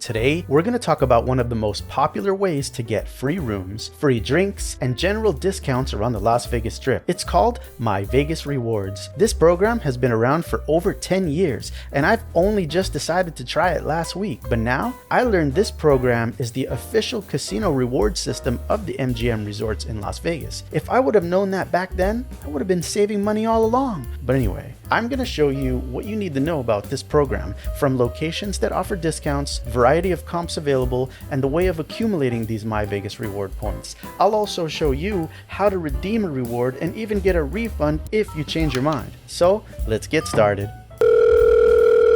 Today, we're going to talk about one of the most popular ways to get free rooms, free drinks, and general discounts around the Las Vegas Strip. It's called MyVegas Rewards. This program has been around for over 10 years, and I've only just decided to try it last week. But now, I learned this program is the official casino reward system of the MGM resorts in Las Vegas. If I would have known that back then, I would have been saving money all along. But anyway, I'm going to show you what you need to know about this program, from locations that offer discounts, variety of comps available, and the way of accumulating these MyVegas reward points. I'll also show you how to redeem a reward and even get a refund if you change your mind. So let's get started.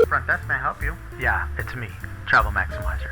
Front desk, may I help you? Yeah, it's me, TravelMaximizer.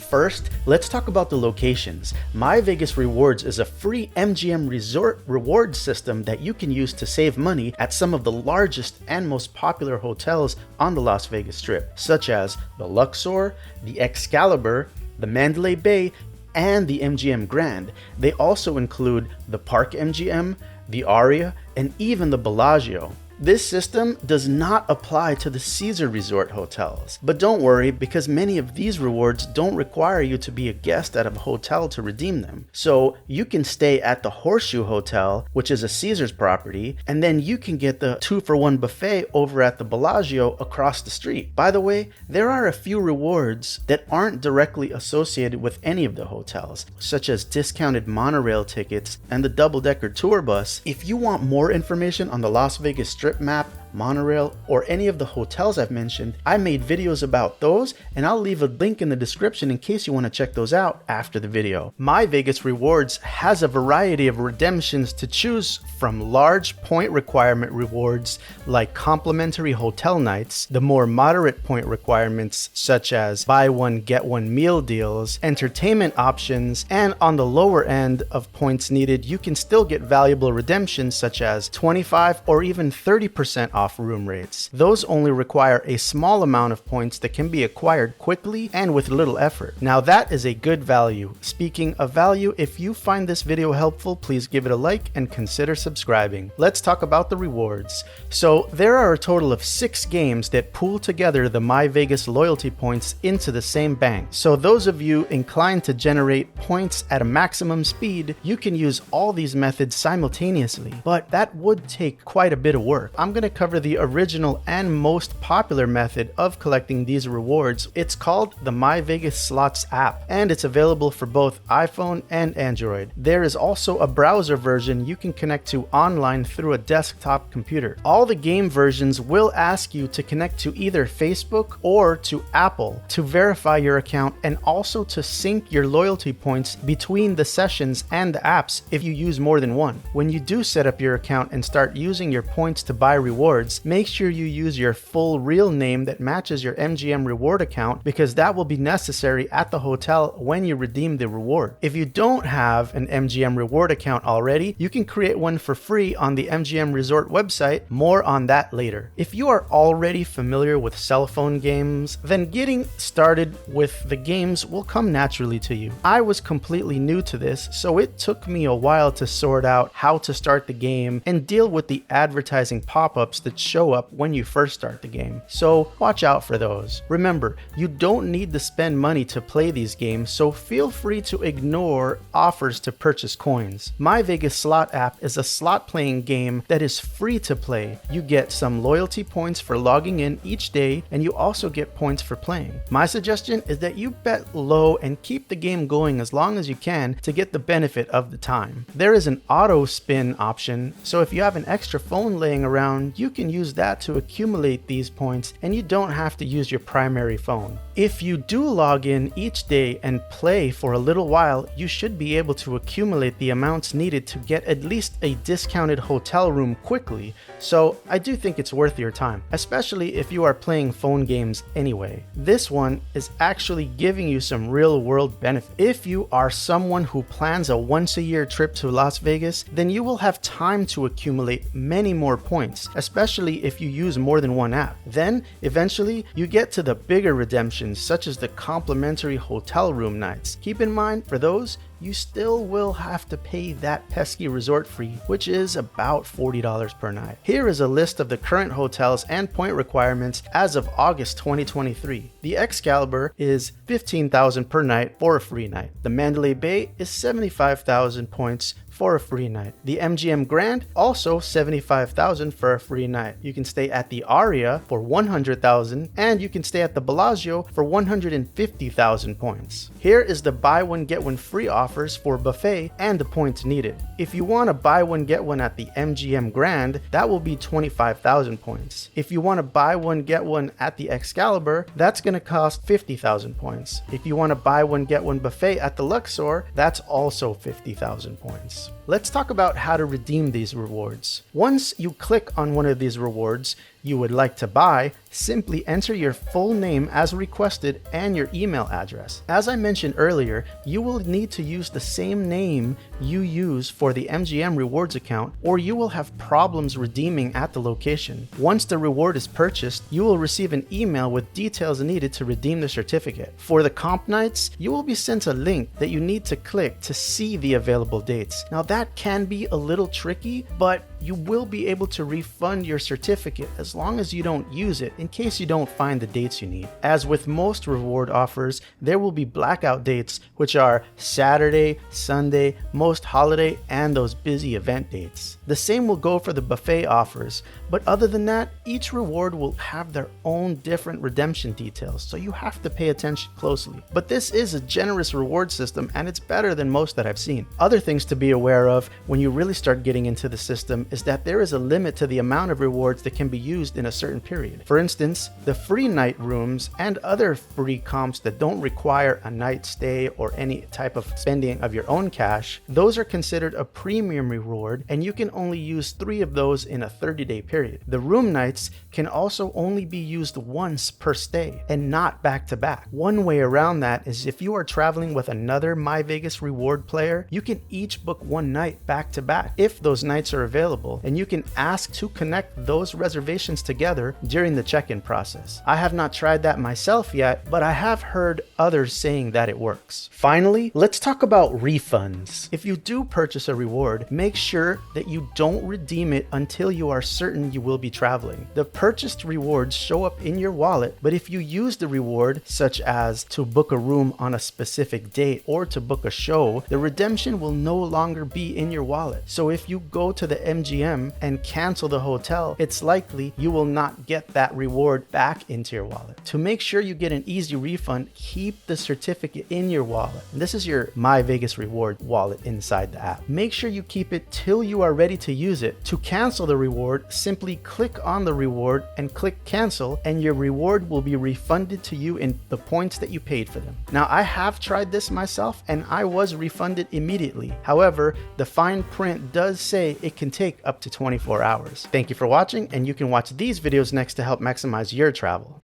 First, let's talk about the locations. MyVegas Rewards is a free MGM resort reward system that you can use to save money at some of the largest and most popular hotels on the Las Vegas Strip, such as the Luxor, the Excalibur, the Mandalay Bay, and the MGM Grand. They also include the Park MGM, the Aria, and even the Bellagio. This system does not apply to the Caesar Resort hotels, but don't worry, because many of these rewards don't require you to be a guest at a hotel to redeem them. So you can stay at the Horseshoe Hotel, which is a Caesar's property, and then you can get the 2-for-1 buffet over at the Bellagio across the street. By the way, there are a few rewards that aren't directly associated with any of the hotels, such as discounted monorail tickets and the double-decker tour bus. If you want more information on the Las Vegas Strip map, monorail, or any of the hotels I've mentioned, I made videos about those, and I'll leave a link in the description in case you want to check those out after the video. MyVegas Rewards has a variety of redemptions to choose from: large point requirement rewards like complimentary hotel nights, the more moderate point requirements such as buy one get one meal deals, entertainment options, and on the lower end of points needed, you can still get valuable redemptions such as 25 or even 30% off room rates. Those only require a small amount of points that can be acquired quickly and with little effort. Now that is a good value. Speaking of value, if you find this video helpful, please give it a like and consider subscribing. Let's talk about the rewards. So there are a total of 6 games that pool together the MyVegas loyalty points into the same bank. So those of you inclined to generate points at a maximum speed, you can use all these methods simultaneously, but that would take quite a bit of work. I'm going to cover the original and most popular method of collecting these rewards. It's called the MyVegas Slots app, and it's available for both iPhone and Android. There is also a browser version you can connect to online through a desktop computer. All the game versions will ask you to connect to either Facebook or to Apple to verify your account, and also to sync your loyalty points between the sessions and the apps if you use more than one. When you do set up your account and start using your points to buy rewards, make sure you use your full real name that matches your MGM reward account, because that will be necessary at the hotel when you redeem the reward. If you don't have an MGM reward account already, you can create one for free on the MGM Resort website. More on that later. If you are already familiar with cell phone games, then getting started with the games will come naturally to you. I was completely new to this, so it took me a while to sort out how to start the game and deal with the advertising pop-ups that show up when you first start the game. So watch out for those. Remember, you don't need to spend money to play these games, so feel free to ignore offers to purchase coins. MyVegas Slot app is a slot playing game that is free to play. You get some loyalty points for logging in each day, and you also get points for playing. My suggestion is that you bet low and keep the game going as long as you can to get the benefit of the time. There is an auto spin option, so if you have an extra phone laying around, you can use that to accumulate these points, and you don't have to use your primary phone. If you do log in each day and play for a little while, you should be able to accumulate the amounts needed to get at least a discounted hotel room quickly, so I do think it's worth your time, especially if you are playing phone games anyway. This one is actually giving you some real-world benefit. If you are someone who plans a once-a-year trip to Las Vegas, then you will have time to accumulate many more points, especially especially if you use more than one app. Then, eventually, you get to the bigger redemptions, such as the complimentary hotel room nights. Keep in mind, for those, you still will have to pay that pesky resort fee, which is about $40 per night. Here is a list of the current hotels and point requirements as of August 2023. The Excalibur is $15,000 per night for a free night. The Mandalay Bay is 75,000 points for a free night. The MGM Grand, also 75,000 for a free night. You can stay at the Aria for 100,000, and you can stay at the Bellagio for 150,000 points. Here is the buy one get one free offers for buffet and the points needed. If you want to buy one get one at the MGM Grand, that will be 25,000 points. If you want to buy one get one at the Excalibur, that's going to cost 50,000 points. If you want to buy one get one buffet at the Luxor, that's also 50,000 points. Let's talk about how to redeem these rewards. Once you click on one of these rewards you would like to buy, simply enter your full name as requested and your email address. As I mentioned earlier, you will need to use the same name you use for the MGM rewards account, or you will have problems redeeming at the location. Once the reward is purchased, you will receive an email with details needed to redeem the certificate. For the comp nights, you will be sent a link that you need to click to see the available dates. Now that can be a little tricky, but you will be able to refund your certificate as long as you don't use it in case you don't find the dates you need. As with most reward offers, there will be blackout dates, which are Saturday, Sunday, most holiday, and those busy event dates. The same will go for the buffet offers, but other than that, each reward will have their own different redemption details, so you have to pay attention closely. But this is a generous reward system, and it's better than most that I've seen. Other things to be aware of when you really start getting into the system is that there is a limit to the amount of rewards that can be used in a certain period. For instance, the free night rooms and other free comps that don't require a night stay or any type of spending of your own cash, those are considered a premium reward, and you can only use 3 of those in a 30-day period. The room nights can also only be used once per stay and not back to back. One way around that is if you are traveling with another MyVegas reward player, you can each book one night back to back if those nights are available, and you can ask to connect those reservations together during the check-in process. I have not tried that myself yet, but I have heard others saying that it works. Finally, let's talk about refunds. If you do purchase a reward, make sure that you don't redeem it until you are certain you will be traveling. The purchased rewards show up in your wallet, but if you use the reward, such as to book a room on a specific date or to book a show, the redemption will no longer be in your wallet. So if you go to the MGM and cancel the hotel, it's likely you will not get that reward back into your wallet. To make sure you get an easy refund, keep the certificate in your wallet. And this is your MyVegas reward wallet inside the app. Make sure you keep it till you are ready to use it. To cancel the reward, simply click on the reward and click cancel, and your reward will be refunded to you in the points that you paid for them. Now, I have tried this myself and I was refunded immediately. However, the fine print does say it can take up to 24 hours. Thank you for watching, and you can watch these videos next to help maximize your travel.